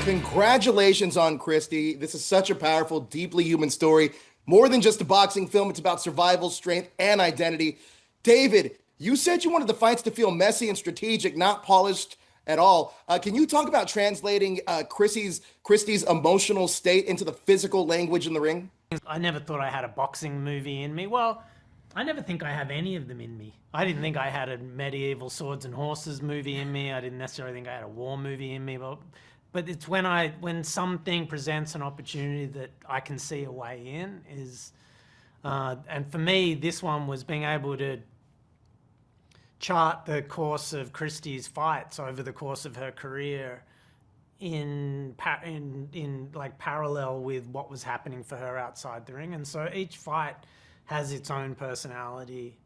Congratulations on Christy. This is such a powerful, deeply human story. More than just a boxing film, it's about survival, strength, and identity. David, you said you wanted the fights to feel messy and strategic, not polished at all. Can you talk about translating Christy's emotional state into the physical language in the ring? I never thought I had a boxing movie in me. Well, I never think I have any of them in me. I didn't think I had a medieval swords and horses movie in me. I didn't necessarily think I had a war movie in me. But it's when something presents an opportunity that I can see a way in and for me, this one was being able to chart the course of Christy's fights over the course of her career in like parallel with what was happening for her outside the ring. And so each fight has its own personality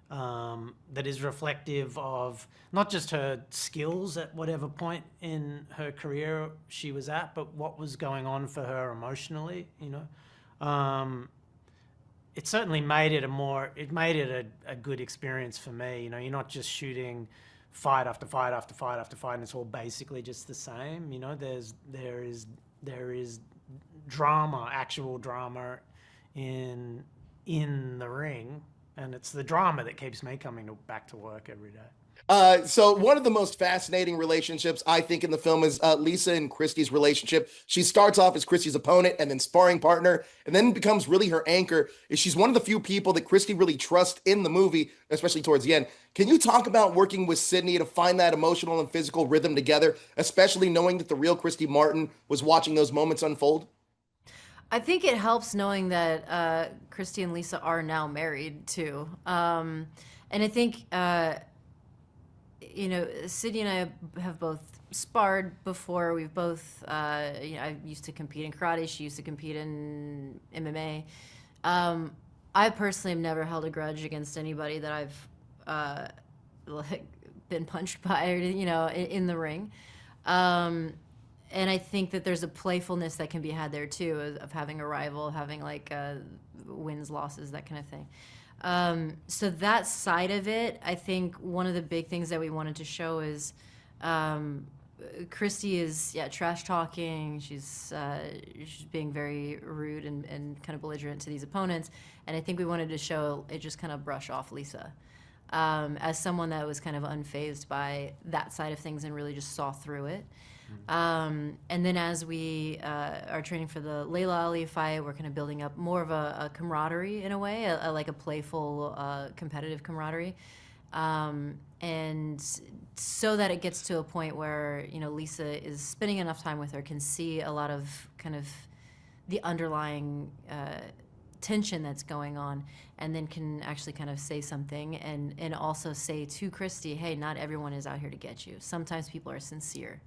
that is reflective of not just her skills at whatever point in her career she was at, but what was going on for her emotionally, you know. It certainly made it a good experience for me. You know, you're not just shooting fight after fight after fight after fight, and it's all basically just the same. You know, there is drama, actual drama in the ring, and it's the drama that keeps me coming back to work every day. So one of the most fascinating relationships I think in the film is Lisa and Christy's relationship. She starts off as Christy's opponent and then sparring partner, and then becomes really her anchor. She's one of the few people that Christy really trusts in the movie, especially towards the end. Can you talk about working with Sydney to find that emotional and physical rhythm together, especially knowing that the real Christy Martin was watching those moments unfold? I think it helps knowing that Christy and Lisa are now married too. And I think, you know, Sydney and I have both sparred before. We've both, you know, I used to compete in karate. She used to compete in MMA. I personally have never held a grudge against anybody that I've like been punched by, or, you know, in the ring. And I think that there's a playfulness that can be had there too, of having a rival, having like wins, losses, that kind of thing. So that side of it, I think one of the big things that we wanted to show is Christy is trash talking. She's being very rude and kind of belligerent to these opponents. And I think we wanted to show it just kind of brush off Lisa as someone that was kind of unfazed by that side of things and really just saw through it. And then as we are training for the Layla Ali fight, we're kind of building up more of a camaraderie in a way, like a playful, competitive camaraderie. And so that it gets to a point where, you know, Lisa is spending enough time with her, can see a lot of kind of the underlying tension that's going on, and then can actually kind of say something and also say to Christy, hey, not everyone is out here to get you. Sometimes people are sincere.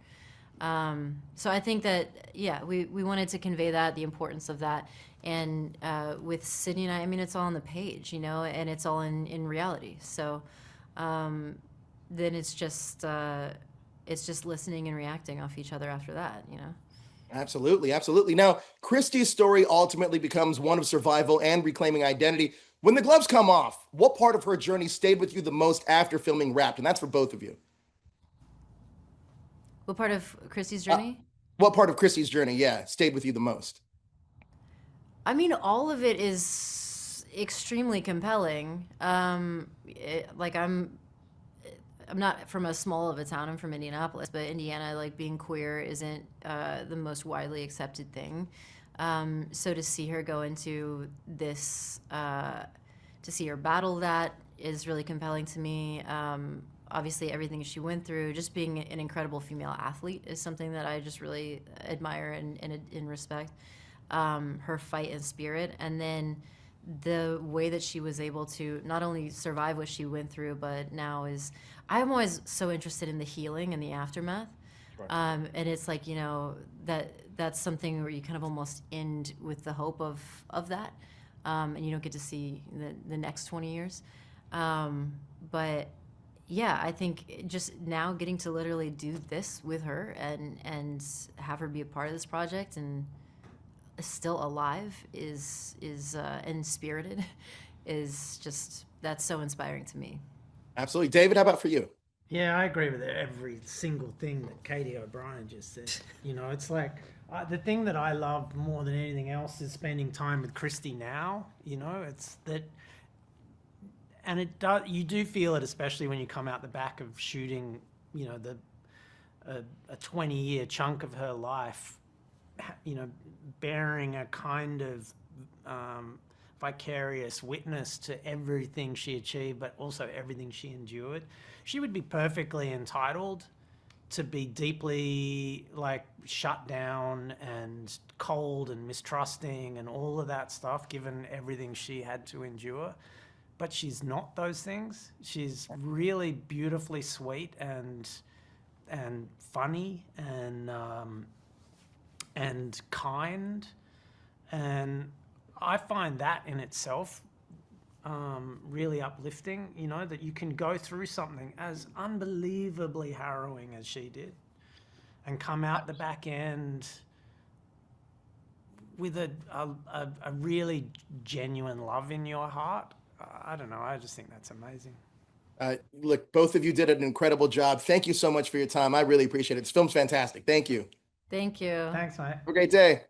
So I think that, yeah, we wanted to convey that, the importance of that. And with Sydney and I mean, it's all on the page, you know, and it's all in reality. So then it's just listening and reacting off each other after that, you know. Absolutely, absolutely. Now, Christy's story ultimately becomes one of survival and reclaiming identity. When the gloves come off, what part of her journey stayed with you the most after filming Wrapped? And that's for both of you. What part of Christy's journey? What part of Christy's journey, yeah, stayed with you the most? I mean, all of it is extremely compelling. Like I'm not from a small of a town. I'm from Indianapolis, but Indiana, like being queer, isn't the most widely accepted thing. So to see her go into this, to see her battle that is really compelling to me. Obviously, everything she went through, just being an incredible female athlete, is something that I just really admire and respect. Her fight and spirit, and then the way that she was able to not only survive what she went through, but now is, I'm always so interested in the healing and the aftermath. Right. And it's like, you know, that's something where you kind of almost end with the hope of that, and you don't get to see the next 20 years. But yeah, I think just now getting to literally do this with her and have her be a part of this project and still alive is and spirited is just, that's so inspiring to me. Absolutely. David, how about for you? Yeah, I agree with every single thing that Katy O'Brian just said. You know, it's like the thing that I love more than anything else is spending time with Christy now. You know, it's that, and it does. You do feel it, especially when you come out the back of shooting. You know, a 20-year chunk of her life. You know, bearing a kind of vicarious witness to everything she achieved, but also everything she endured. She would be perfectly entitled to be deeply like shut down and cold and mistrusting and all of that stuff, given everything she had to endure. But she's not those things. She's really beautifully sweet and funny and kind, and I find that in itself really uplifting. You know, that you can go through something as unbelievably harrowing as she did, and come out the back end with a really genuine love in your heart. I don't know. I just think that's amazing. Look, both of you did an incredible job. Thank you so much for your time. I really appreciate it. This film's fantastic. Thank you. Thank you. Thanks, mate. Have a great day.